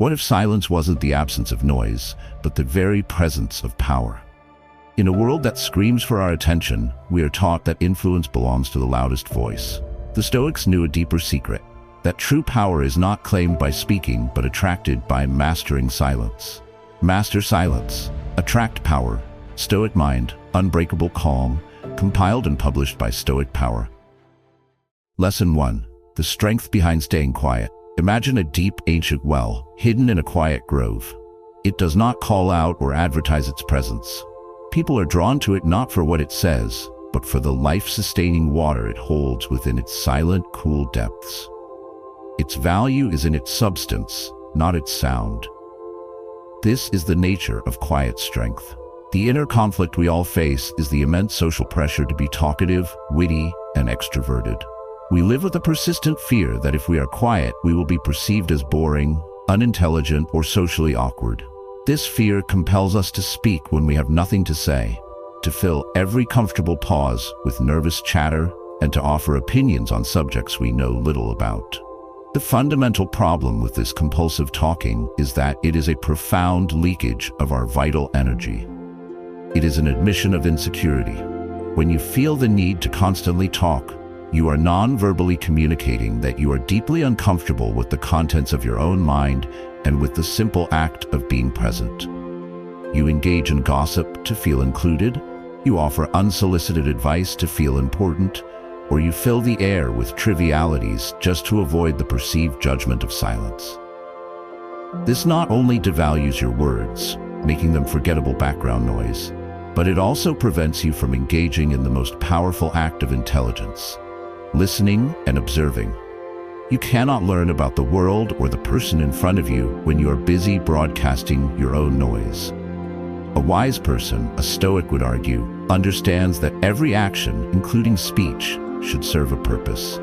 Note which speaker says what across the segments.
Speaker 1: What if silence wasn't the absence of noise, but the very presence of power? In a world that screams for our attention, we are taught that influence belongs to the loudest voice. The Stoics knew a deeper secret, that true power is not claimed by speaking, but attracted by mastering silence. Master silence, attract power. Stoic Mind, Unbreakable Calm, compiled and published by Stoic Power. Lesson 1. The strength behind staying quiet. Imagine a deep, ancient well, hidden in a quiet grove. It does not call out or advertise its presence. People are drawn to it not for what it says, but for the life-sustaining water it holds within its silent, cool depths. Its value is in its substance, not its sound. This is the nature of quiet strength. The inner conflict we all face is the immense social pressure to be talkative, witty, and extroverted. We live with a persistent fear that if we are quiet, we will be perceived as boring, unintelligent, or socially awkward. This fear compels us to speak when we have nothing to say, to fill every comfortable pause with nervous chatter, and to offer opinions on subjects we know little about. The fundamental problem with this compulsive talking is that it is a profound leakage of our vital energy. It is an admission of insecurity. When you feel the need to constantly talk, you are non-verbally communicating that you are deeply uncomfortable with the contents of your own mind and with the simple act of being present. You engage in gossip to feel included, you offer unsolicited advice to feel important, or you fill the air with trivialities just to avoid the perceived judgment of silence. This not only devalues your words, making them forgettable background noise, but it also prevents you from engaging in the most powerful act of intelligence, listening and observing. You cannot learn about the world or the person in front of you when you are busy broadcasting your own noise. A wise person, a Stoic would argue, understands that every action, including speech, should serve a purpose.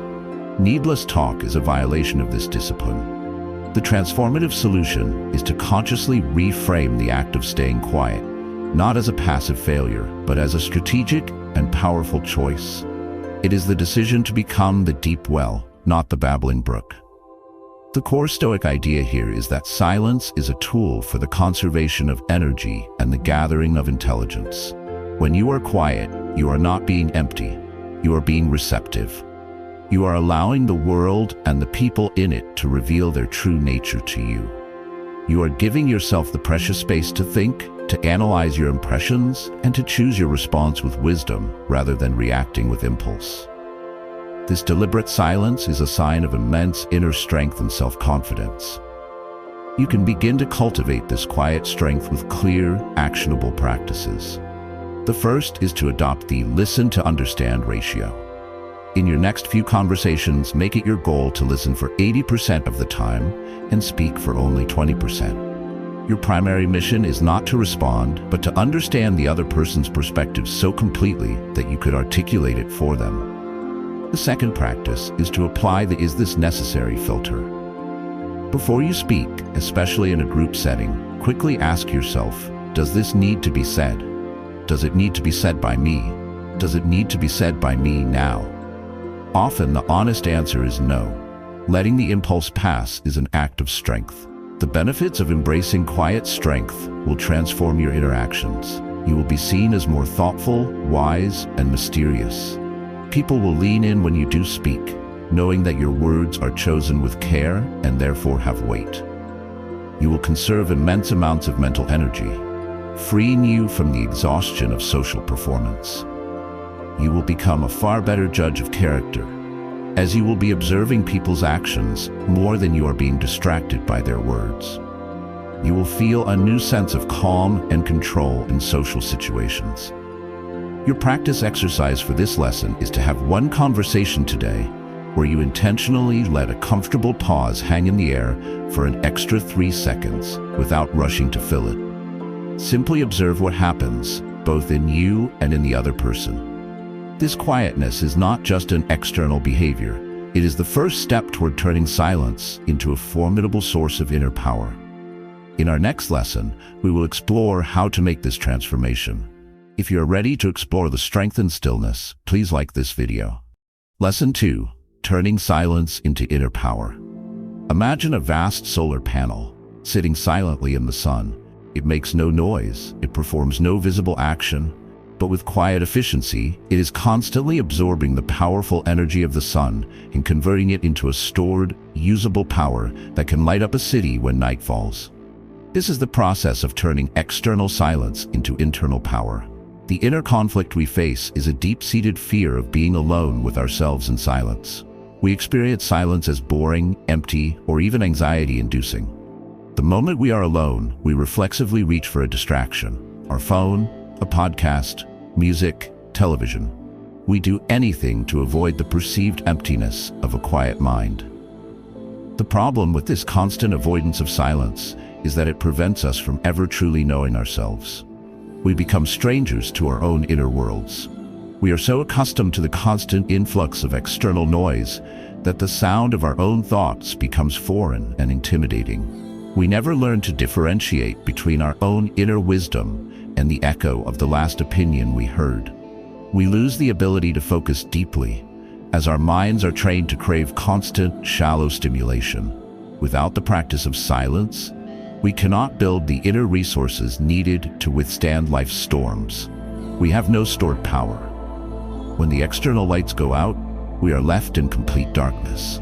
Speaker 1: Needless talk is a violation of this discipline. The transformative solution is to consciously reframe the act of staying quiet, not as a passive failure, but as a strategic and powerful choice. It is the decision to become the deep well, not the babbling brook. The core Stoic idea here is that silence is a tool for the conservation of energy and the gathering of intelligence. When you are quiet, you are not being empty. You are being receptive. You are allowing the world and the people in it to reveal their true nature to you. You are giving yourself the precious space to think, to analyze your impressions, and to choose your response with wisdom rather than reacting with impulse. This deliberate silence is a sign of immense inner strength and self-confidence. You can begin to cultivate this quiet strength with clear, actionable practices. The first is to adopt the listen to understand ratio. In your next few conversations, make it your goal to listen for 80% of the time and speak for only 20%. Your primary mission is not to respond, but to understand the other person's perspective so completely that you could articulate it for them. The second practice is to apply the "is this necessary" filter. Before you speak, especially in a group setting, quickly ask yourself, does this need to be said? Does it need to be said by me? Does it need to be said by me now? Often the honest answer is no. Letting the impulse pass is an act of strength. The benefits of embracing quiet strength will transform your interactions. You will be seen as more thoughtful, wise, and mysterious. People will lean in when you do speak, knowing that your words are chosen with care and therefore have weight. You will conserve immense amounts of mental energy, freeing you from the exhaustion of social performance. You will become a far better judge of character, as you will be observing people's actions more than you are being distracted by their words. You will feel a new sense of calm and control in social situations. Your practice exercise for this lesson is to have one conversation today where you intentionally let a comfortable pause hang in the air for an extra 3 seconds without rushing to fill it. Simply observe what happens, both in you and in the other person. This quietness is not just an external behavior. It is the first step toward turning silence into a formidable source of inner power. In our next lesson, we will explore how to make this transformation. If you're ready to explore the strength and stillness, please like this video. Lesson 2. Turning silence into inner power. Imagine a vast solar panel. sitting silently in the sun. It makes no noise, it performs no visible action, but with quiet efficiency, it is constantly absorbing the powerful energy of the sun and converting it into a stored, usable power that can light up a city when night falls. This is the process of turning external silence into internal power. The inner conflict we face is a deep-seated fear of being alone with ourselves in silence. We experience silence as boring, empty, or even anxiety-inducing. The moment we are alone, we reflexively reach for a distraction: our phone, a podcast, music, television. We do anything to avoid the perceived emptiness of a quiet mind. The problem with this constant avoidance of silence is that it prevents us from ever truly knowing ourselves. We become strangers to our own inner worlds. We are so accustomed to the constant influx of external noise that the sound of our own thoughts becomes foreign and intimidating. We never learn to differentiate between our own inner wisdom and the echo of the last opinion we heard. We lose the ability to focus deeply, as our minds are trained to crave constant, shallow stimulation. Without the practice of silence, we cannot build the inner resources needed to withstand life's storms. We have no stored power. When the external lights go out, we are left in complete darkness.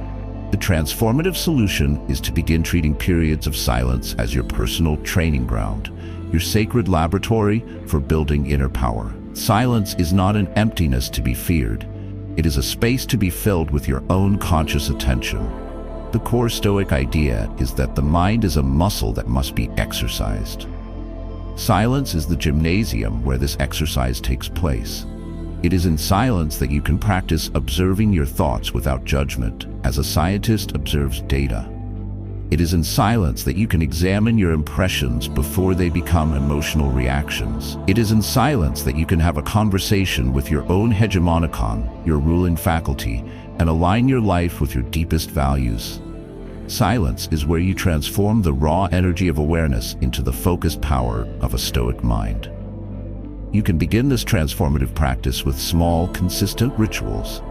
Speaker 1: The transformative solution is to begin treating periods of silence as your personal training ground, your sacred laboratory for building inner power. Silence is not an emptiness to be feared. It is a space to be filled with your own conscious attention. The core Stoic idea is that the mind is a muscle that must be exercised. Silence is the gymnasium where this exercise takes place. It is in silence that you can practice observing your thoughts without judgment, as a scientist observes data. It is in silence that you can examine your impressions before they become emotional reactions. It is in silence that you can have a conversation with your own hegemonicon, your ruling faculty, and align your life with your deepest values. Silence is where you transform the raw energy of awareness into the focused power of a Stoic mind. You can begin this transformative practice with small, consistent rituals.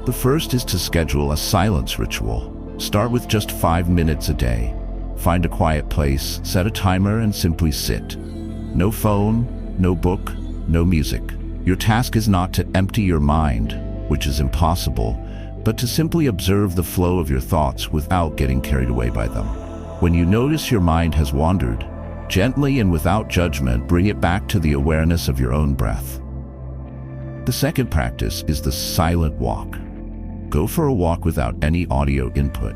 Speaker 1: The first is to schedule a silence ritual. Start with just 5 minutes a day. Find a quiet place, set a timer, and simply sit. No phone, no book, no music. Your task is not to empty your mind, which is impossible, but to simply observe the flow of your thoughts without getting carried away by them. When you notice your mind has wandered, gently and without judgment, bring it back to the awareness of your own breath. The second practice is the silent walk. Go for a walk without any audio input.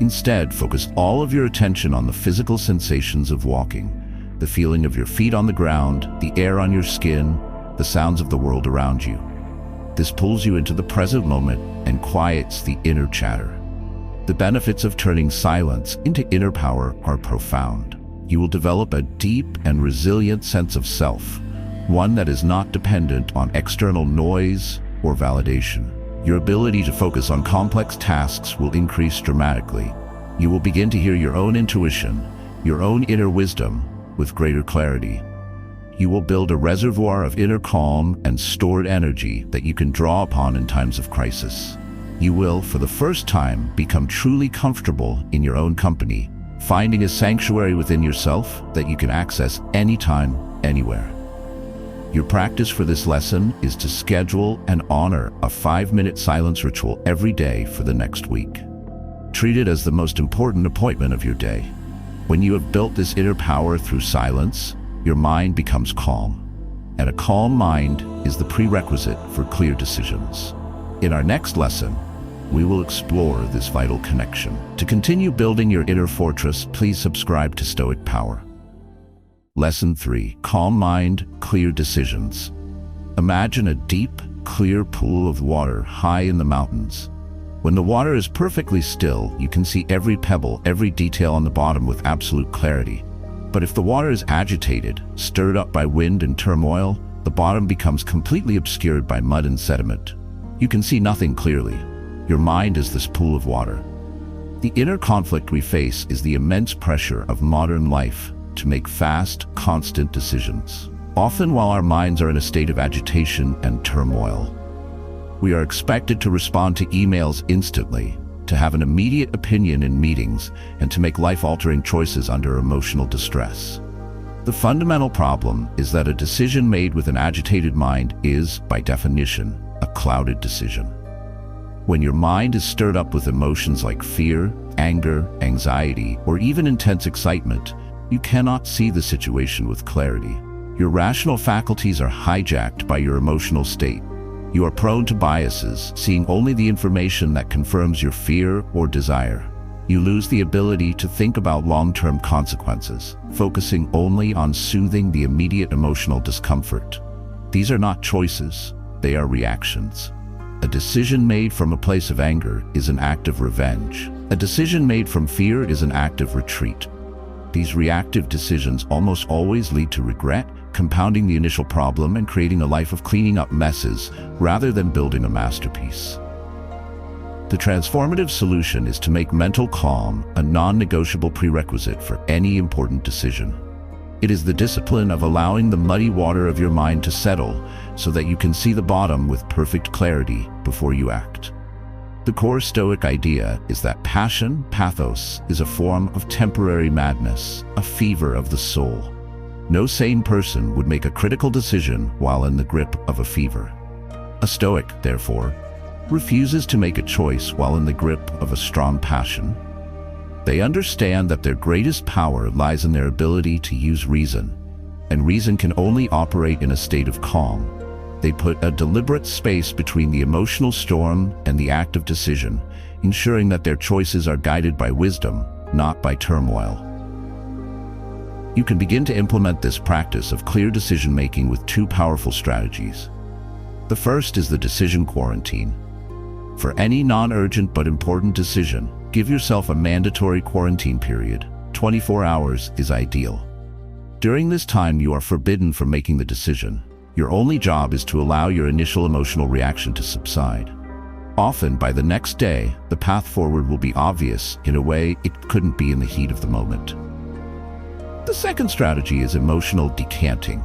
Speaker 1: Instead, focus all of your attention on the physical sensations of walking, the feeling of your feet on the ground, the air on your skin, the sounds of the world around you. This pulls you into the present moment and quiets the inner chatter. The benefits of turning silence into inner power are profound. You will develop a deep and resilient sense of self, one that is not dependent on external noise or validation. Your ability to focus on complex tasks will increase dramatically. You will begin to hear your own intuition, your own inner wisdom, with greater clarity. You will build a reservoir of inner calm and stored energy that you can draw upon in times of crisis. You will, for the first time, become truly comfortable in your own company, finding a sanctuary within yourself that you can access anytime, anywhere. Your practice for this lesson is to schedule and honor a 5-minute silence ritual every day for the next week. Treat it as the most important appointment of your day. When you have built this inner power through silence, your mind becomes calm. And a calm mind is the prerequisite for clear decisions. In our next lesson, we will explore this vital connection. To continue building your inner fortress, please subscribe to Stoic Power. Lesson 3. Calm mind, clear decisions. Imagine a deep, clear pool of water high in the mountains. When the water is perfectly still, you can see every pebble, every detail on the bottom with absolute clarity. But if the water is agitated, stirred up by wind and turmoil, the bottom becomes completely obscured by mud and sediment. You can see nothing clearly. Your mind is this pool of water. The inner conflict we face is the immense pressure of modern life to make fast, constant decisions. Often while our minds are in a state of agitation and turmoil, we are expected to respond to emails instantly, to have an immediate opinion in meetings, and to make life-altering choices under emotional distress. The fundamental problem is that a decision made with an agitated mind is, by definition, a clouded decision. When your mind is stirred up with emotions like fear, anger, anxiety, or even intense excitement, you cannot see the situation with clarity. Your rational faculties are hijacked by your emotional state. You are prone to biases, seeing only the information that confirms your fear or desire. You lose the ability to think about long-term consequences, focusing only on soothing the immediate emotional discomfort. These are not choices, they are reactions. A decision made from a place of anger is an act of revenge. A decision made from fear is an act of retreat. These reactive decisions almost always lead to regret, compounding the initial problem and creating a life of cleaning up messes rather than building a masterpiece. The transformative solution is to make mental calm a non-negotiable prerequisite for any important decision. It is the discipline of allowing the muddy water of your mind to settle so that you can see the bottom with perfect clarity before you act. The core Stoic idea is that passion, pathos, is a form of temporary madness, a fever of the soul. No sane person would make a critical decision while in the grip of a fever. A Stoic, therefore, refuses to make a choice while in the grip of a strong passion. They understand that their greatest power lies in their ability to use reason, and reason can only operate in a state of calm. They put a deliberate space between the emotional storm and the act of decision, ensuring that their choices are guided by wisdom, not by turmoil. You can begin to implement this practice of clear decision-making with two powerful strategies. The first is the decision quarantine. For any non-urgent but important decision, give yourself a mandatory quarantine period. 24 hours is ideal. During this time, you are forbidden from making the decision. Your only job is to allow your initial emotional reaction to subside. Often, by the next day, the path forward will be obvious in a way it couldn't be in the heat of the moment. The second strategy is emotional decanting.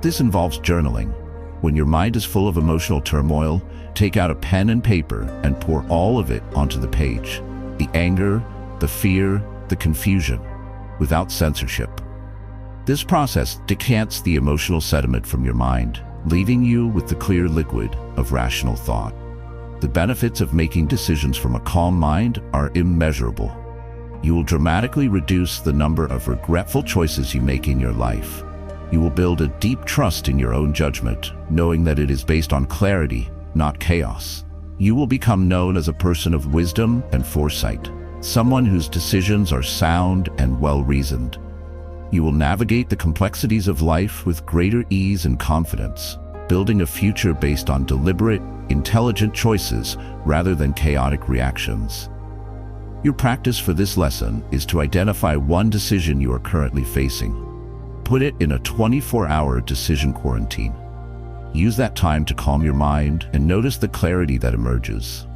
Speaker 1: This involves journaling. When your mind is full of emotional turmoil, take out a pen and paper and pour all of it onto the page. The anger, the fear, the confusion, without censorship. This process decants the emotional sediment from your mind, leaving you with the clear liquid of rational thought. The benefits of making decisions from a calm mind are immeasurable. You will dramatically reduce the number of regretful choices you make in your life. You will build a deep trust in your own judgment, knowing that it is based on clarity, not chaos. You will become known as a person of wisdom and foresight, someone whose decisions are sound and well-reasoned. You will navigate the complexities of life with greater ease and confidence, building a future based on deliberate, intelligent choices rather than chaotic reactions. Your practice for this lesson is to identify one decision you are currently facing. Put it in a 24-hour decision quarantine. Use that time to calm your mind and notice the clarity that emerges.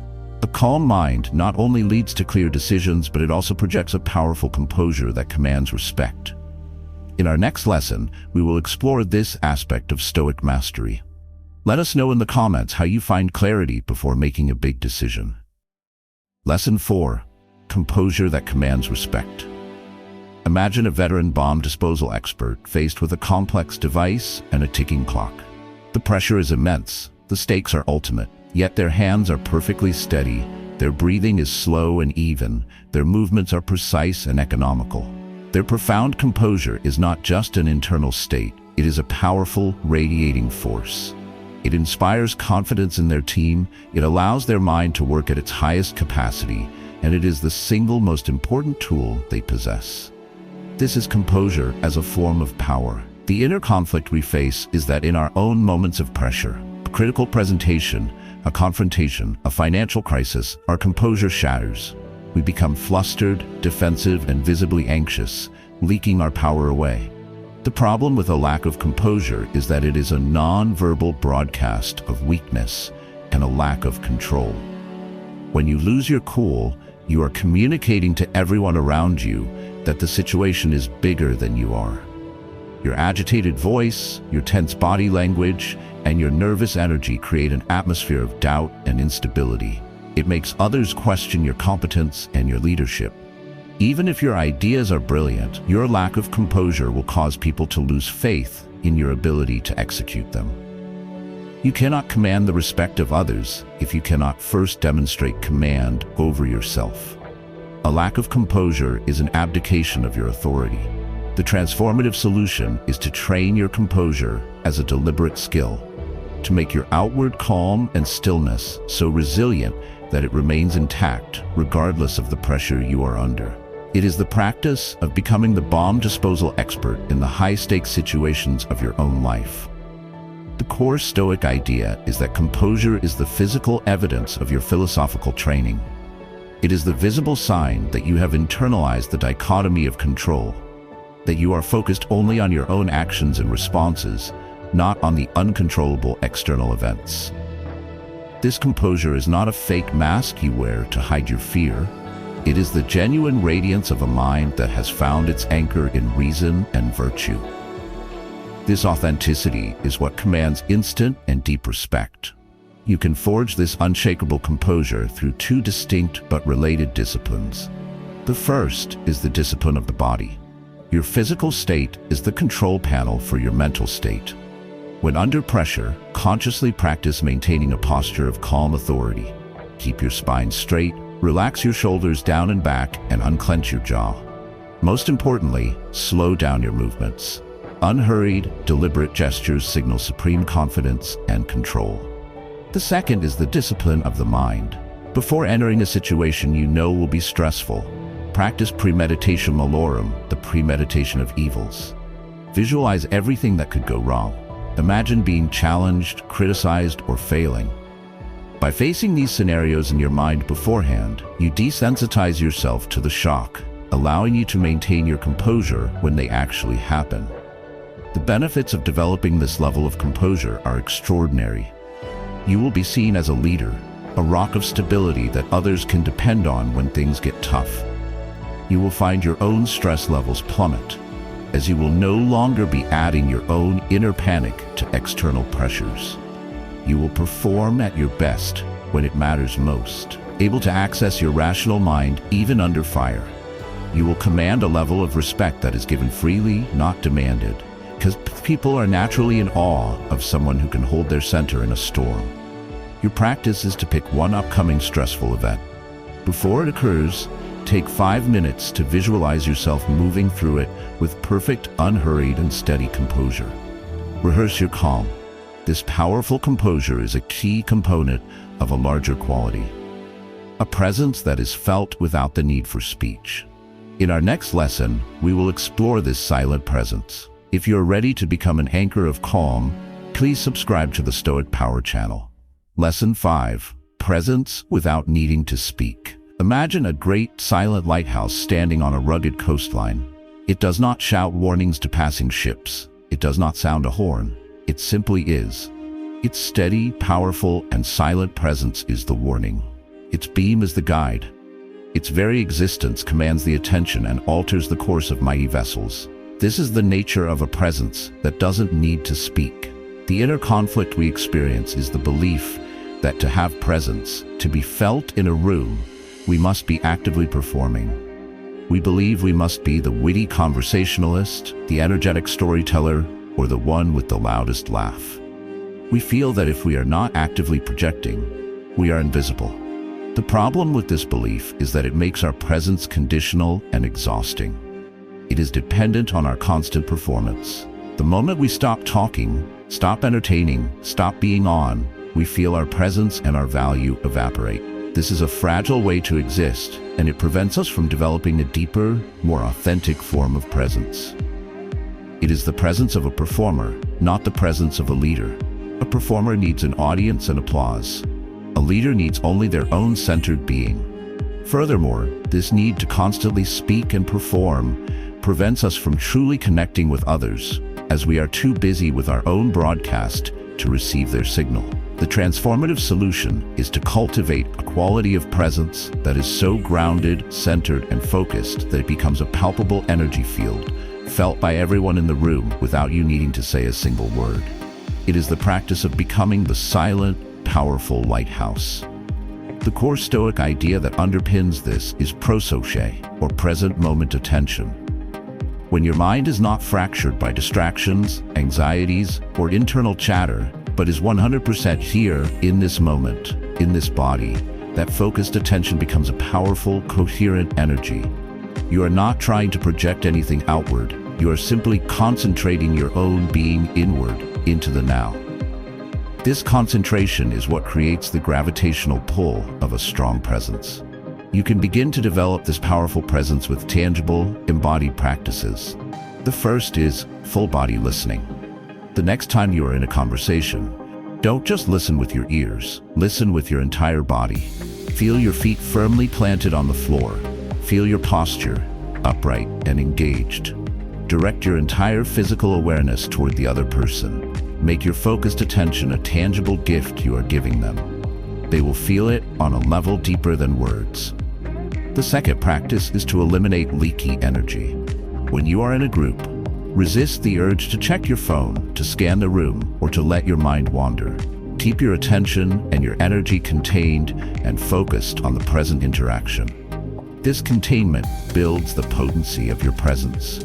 Speaker 1: A calm mind not only leads to clear decisions, but it also projects a powerful composure that commands respect. In our next lesson, we will explore this aspect of Stoic mastery. Let us know in the comments how you find clarity before making a big decision. Lesson 4. Composure that commands respect. Imagine a veteran bomb disposal expert faced with a complex device and a ticking clock. The pressure is immense, the stakes are ultimate, yet their hands are perfectly steady, their breathing is slow and even, their movements are precise and economical. Their profound composure is not just an internal state, it is a powerful, radiating force. It inspires confidence in their team, it allows their mind to work at its highest capacity, and it is the single most important tool they possess. This is composure as a form of power. The inner conflict we face is that in our own moments of pressure, a critical presentation, a confrontation, a financial crisis, our composure shatters. We become flustered, defensive, and visibly anxious, leaking our power away. The problem with a lack of composure is that it is a non-verbal broadcast of weakness and a lack of control. When you lose your cool, you are communicating to everyone around you that the situation is bigger than you are. Your agitated voice, your tense body language, and your nervous energy create an atmosphere of doubt and instability. It makes others question your competence and your leadership. Even if your ideas are brilliant, your lack of composure will cause people to lose faith in your ability to execute them. You cannot command the respect of others if you cannot first demonstrate command over yourself. A lack of composure is an abdication of your authority. The transformative solution is to train your composure as a deliberate skill, to make your outward calm and stillness so resilient that it remains intact regardless of the pressure you are under. It is the practice of becoming the bomb disposal expert in the high-stakes situations of your own life. The core Stoic idea is that composure is the physical evidence of your philosophical training. It is the visible sign that you have internalized the dichotomy of control, that you are focused only on your own actions and responses, not on the uncontrollable external events. This composure is not a fake mask you wear to hide your fear. It is the genuine radiance of a mind that has found its anchor in reason and virtue. This authenticity is what commands instant and deep respect. You can forge this unshakable composure through two distinct but related disciplines. The first is the discipline of the body. Your physical state is the control panel for your mental state. When under pressure, consciously practice maintaining a posture of calm authority. Keep your spine straight, relax your shoulders down and back, and unclench your jaw. Most importantly, slow down your movements. Unhurried, deliberate gestures signal supreme confidence and control. The second is the discipline of the mind. Before entering a situation you know will be stressful, practice premeditation malorum, the premeditation of evils. Visualize everything that could go wrong. Imagine being challenged, criticized, or failing. By facing these scenarios in your mind beforehand, you desensitize yourself to the shock, allowing you to maintain your composure when they actually happen. The benefits of developing this level of composure are extraordinary. You will be seen as a leader, a rock of stability that others can depend on when things get tough. You will find your own stress levels plummet, as you will no longer be adding your own inner panic to external pressures. You will perform at your best when it matters most, able to access your rational mind even under fire. You will command a level of respect that is given freely, not demanded, because people are naturally in awe of someone who can hold their center in a storm. Your practice is to pick one upcoming stressful event. Before it occurs, take 5 minutes to visualize yourself moving through it with perfect, unhurried, and steady composure. Rehearse your calm. This powerful composure is a key component of a larger quality, a presence that is felt without the need for speech. In our next lesson, we will explore this silent presence. If you're ready to become an anchor of calm, please subscribe to the Stoic Power channel. Lesson 5. Presence without needing to speak. Imagine a great silent lighthouse standing on a rugged coastline. It does not shout warnings to passing ships. It does not sound a horn. It simply is. Its steady, powerful, and silent presence is the warning. Its beam is the guide. Its very existence commands the attention and alters the course of mighty vessels. This is the nature of a presence that doesn't need to speak. The inner conflict we experience is the belief that to have presence, to be felt in a room, we must be actively performing. We believe we must be the witty conversationalist, the energetic storyteller, or the one with the loudest laugh. We feel that if we are not actively projecting, we are invisible. The problem with this belief is that it makes our presence conditional and exhausting. It is dependent on our constant performance. The moment we stop talking, stop entertaining, stop being on, we feel our presence and our value evaporate. This is a fragile way to exist, and it prevents us from developing a deeper, more authentic form of presence. It is the presence of a performer, not the presence of a leader. A performer needs an audience and applause. A leader needs only their own centered being. Furthermore, this need to constantly speak and perform prevents us from truly connecting with others, as we are too busy with our own broadcast to receive their signal. The transformative solution is to cultivate a quality of presence that is so grounded, centered, and focused that it becomes a palpable energy field, felt by everyone in the room without you needing to say a single word. It is the practice of becoming the silent, powerful lighthouse. The core Stoic idea that underpins this is prosoche, or present moment attention. When your mind is not fractured by distractions, anxieties, or internal chatter, but is 100% here in this moment, in this body, that focused attention becomes a powerful, coherent energy. You are not trying to project anything outward. You are simply concentrating your own being inward, into the now. This concentration is what creates the gravitational pull of a strong presence. You can begin to develop this powerful presence with tangible, embodied practices. The first is full body listening. The next time you are in a conversation, don't just listen with your ears, listen with your entire body. Feel your feet firmly planted on the floor. Feel your posture, upright and engaged. Direct your entire physical awareness toward the other person. Make your focused attention a tangible gift you are giving them. They will feel it on a level deeper than words. The second practice is to eliminate leaky energy. When you are in a group, resist the urge to check your phone, to scan the room, or to let your mind wander. Keep your attention and your energy contained and focused on the present interaction. This containment builds the potency of your presence.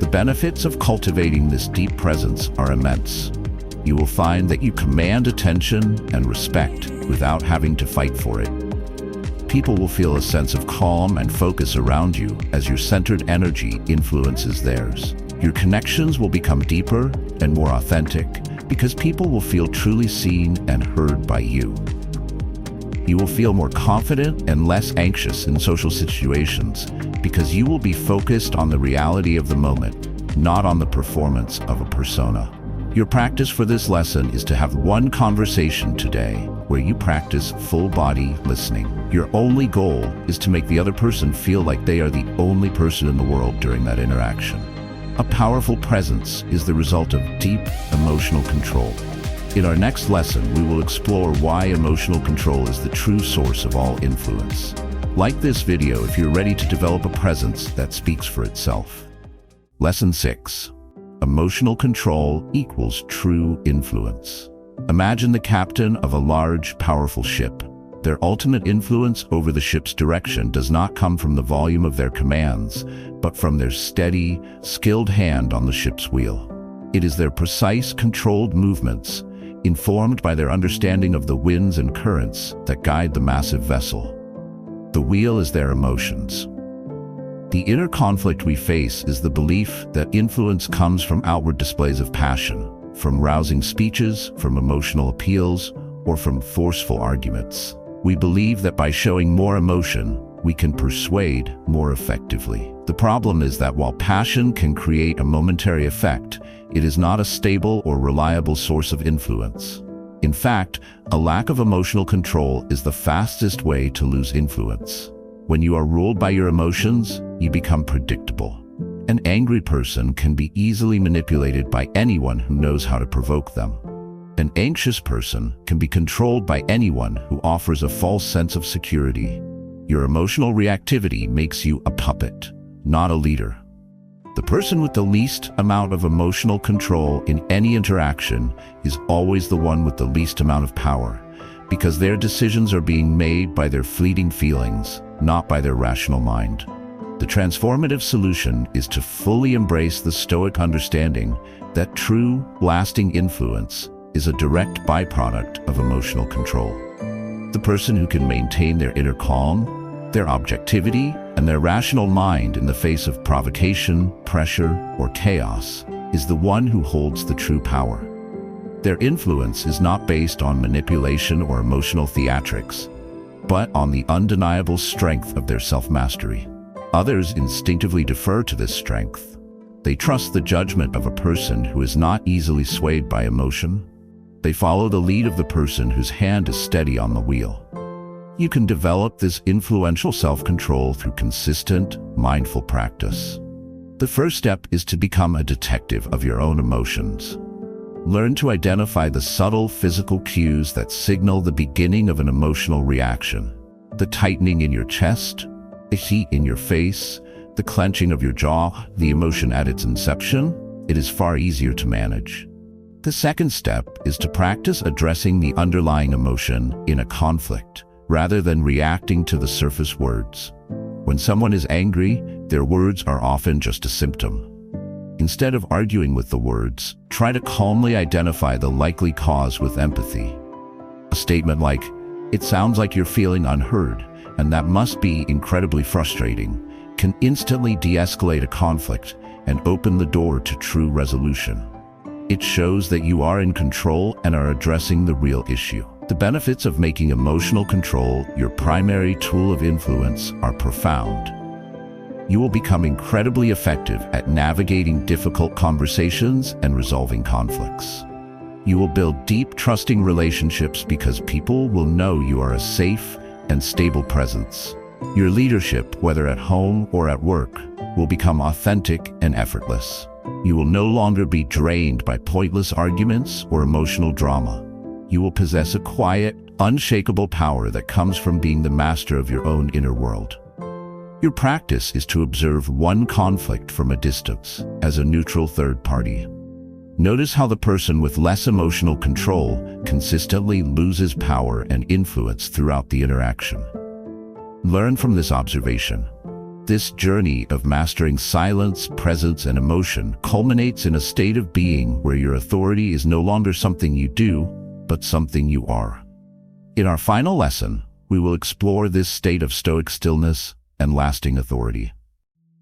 Speaker 1: The benefits of cultivating this deep presence are immense. You will find that you command attention and respect without having to fight for it. People will feel a sense of calm and focus around you as your centered energy influences theirs. Your connections will become deeper and more authentic because people will feel truly seen and heard by you. You will feel more confident and less anxious in social situations because you will be focused on the reality of the moment, not on the performance of a persona. Your practice for this lesson is to have one conversation today where you practice full body listening. Your only goal is to make the other person feel like they are the only person in the world during that interaction. A powerful presence is the result of deep emotional control. In our next lesson, we will explore why emotional control is the true source of all influence. Like this video if you're ready to develop a presence that speaks for itself. Lesson 6. Emotional control equals true influence. Imagine the captain of a large, powerful ship. Their ultimate influence over the ship's direction does not come from the volume of their commands, but from their steady, skilled hand on the ship's wheel. It is their precise, controlled movements, informed by their understanding of the winds and currents, that guide the massive vessel. The wheel is their emotions. The inner conflict we face is the belief that influence comes from outward displays of passion, from rousing speeches, from emotional appeals, or from forceful arguments. We believe that by showing more emotion, we can persuade more effectively. The problem is that while passion can create a momentary effect, it is not a stable or reliable source of influence. In fact, a lack of emotional control is the fastest way to lose influence. When you are ruled by your emotions, you become predictable. An angry person can be easily manipulated by anyone who knows how to provoke them. An anxious person can be controlled by anyone who offers a false sense of security. Your emotional reactivity makes you a puppet, not a leader. The person with the least amount of emotional control in any interaction is always the one with the least amount of power, because their decisions are being made by their fleeting feelings, not by their rational mind. The transformative solution is to fully embrace the Stoic understanding that true, lasting influence is a direct byproduct of emotional control. The person who can maintain their inner calm, their objectivity, and their rational mind in the face of provocation, pressure, or chaos is the one who holds the true power. Their influence is not based on manipulation or emotional theatrics, but on the undeniable strength of their self-mastery. Others instinctively defer to this strength. They trust the judgment of a person who is not easily swayed by emotion. They follow the lead of the person whose hand is steady on the wheel. You can develop this influential self-control through consistent, mindful practice. The first step is to become a detective of your own emotions. Learn to identify the subtle physical cues that signal the beginning of an emotional reaction. The tightening in your chest, the heat in your face, the clenching of your jaw, the emotion at its inception. It is far easier to manage. The second step is to practice addressing the underlying emotion in a conflict, rather than reacting to the surface words. When someone is angry, their words are often just a symptom. Instead of arguing with the words, try to calmly identify the likely cause with empathy. A statement like, "It sounds like you're feeling unheard, and that must be incredibly frustrating," can instantly de-escalate a conflict and open the door to true resolution. It shows that you are in control and are addressing the real issue. The benefits of making emotional control your primary tool of influence are profound. You will become incredibly effective at navigating difficult conversations and resolving conflicts. You will build deep, trusting relationships because people will know you are a safe and stable presence. Your leadership, whether at home or at work, will become authentic and effortless. You will no longer be drained by pointless arguments or emotional drama. You will possess a quiet, unshakable power that comes from being the master of your own inner world. Your practice is to observe one conflict from a distance, as a neutral third party. Notice how the person with less emotional control consistently loses power and influence throughout the interaction. Learn from this observation. This journey of mastering silence, presence, and emotion culminates in a state of being where your authority is no longer something you do, but something you are. In our final lesson, we will explore this state of Stoic stillness and lasting authority.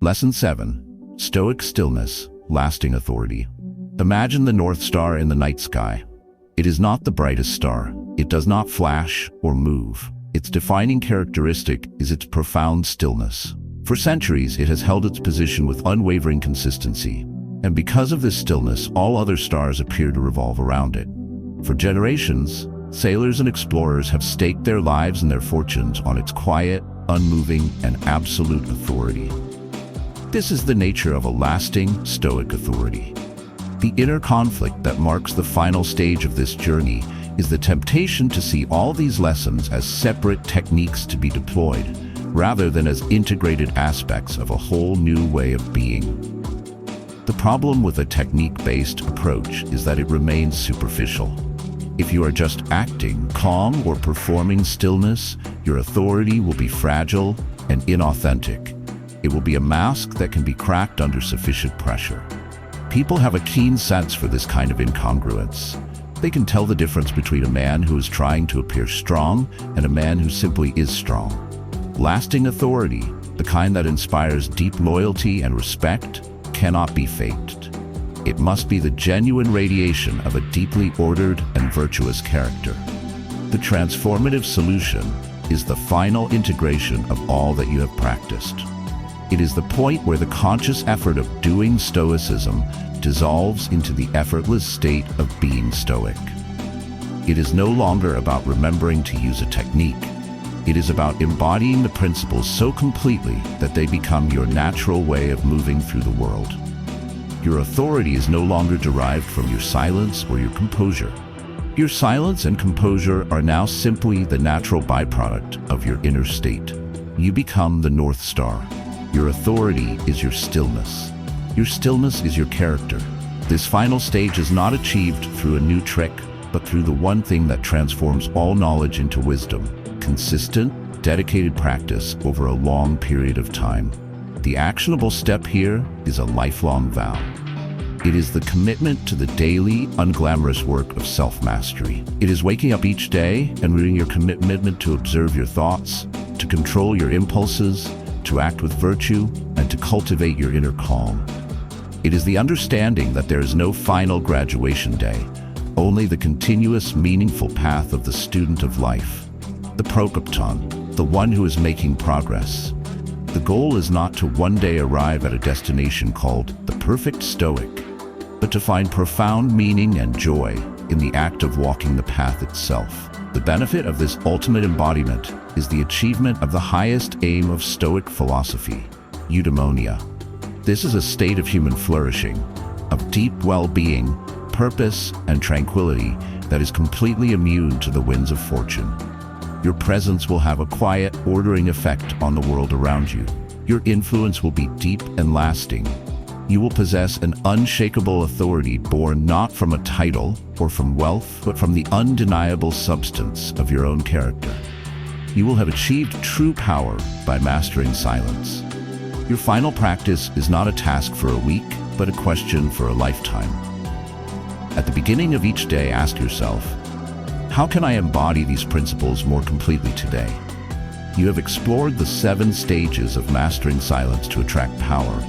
Speaker 1: Lesson 7. Stoic stillness, lasting authority. Imagine the North Star in the night sky. It is not the brightest star. It does not flash or move. Its defining characteristic is its profound stillness. For centuries, it has held its position with unwavering consistency. And because of this stillness, all other stars appear to revolve around it. For generations, sailors and explorers have staked their lives and their fortunes on its quiet, unmoving, and absolute authority. This is the nature of a lasting, Stoic authority. The inner conflict that marks the final stage of this journey is the temptation to see all these lessons as separate techniques to be deployed, rather than as integrated aspects of a whole new way of being. The problem with a technique-based approach is that it remains superficial. If you are just acting, calm, or performing stillness, your authority will be fragile and inauthentic. It will be a mask that can be cracked under sufficient pressure. People have a keen sense for this kind of incongruence. They can tell the difference between a man who is trying to appear strong and a man who simply is strong. Lasting authority, the kind that inspires deep loyalty and respect, cannot be faked. It must be the genuine radiation of a deeply ordered and virtuous character. The transformative solution is the final integration of all that you have practiced. It is the point where the conscious effort of doing Stoicism dissolves into the effortless state of being Stoic. It is no longer about remembering to use a technique. It is about embodying the principles so completely that they become your natural way of moving through the world. Your authority is no longer derived from your silence or your composure. Your silence and composure are now simply the natural byproduct of your inner state. You become the North Star. Your authority is your stillness. Your stillness is your character. This final stage is not achieved through a new trick, but through the one thing that transforms all knowledge into wisdom: consistent, dedicated practice over a long period of time. The actionable step here is a lifelong vow. It is the commitment to the daily, unglamorous work of self-mastery. It is waking up each day and renewing your commitment to observe your thoughts, to control your impulses, to act with virtue, and to cultivate your inner calm. It is the understanding that there is no final graduation day, only the continuous, meaningful path of the student of life, the prokopton, the one who is making progress. The goal is not to one day arrive at a destination called the perfect Stoic, but to find profound meaning and joy in the act of walking the path itself. The benefit of this ultimate embodiment is the achievement of the highest aim of Stoic philosophy, eudaimonia. This is a state of human flourishing, of deep well-being, purpose, and tranquility that is completely immune to the winds of fortune. Your presence will have a quiet, ordering effect on the world around you. Your influence will be deep and lasting. You will possess an unshakable authority born not from a title or from wealth, but from the undeniable substance of your own character. you will have achieved true power by mastering silence. Your final practice is not a task for a week, but a question for a lifetime. At the beginning of each day, ask yourself, how can I embody these principles more completely today? You have explored the 7 stages of mastering silence to attract power.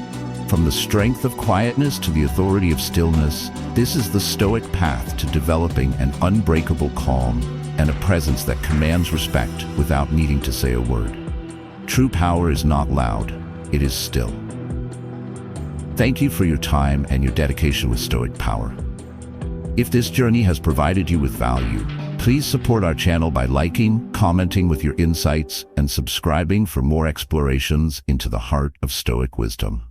Speaker 1: From the strength of quietness to the authority of stillness, this is the Stoic path to developing an unbreakable calm and a presence that commands respect without needing to say a word. True power is not loud, it is still. Thank you for your time and your dedication with Stoic Power. If this journey has provided you with value, please support our channel by liking, commenting with your insights, and subscribing for more explorations into the heart of Stoic wisdom.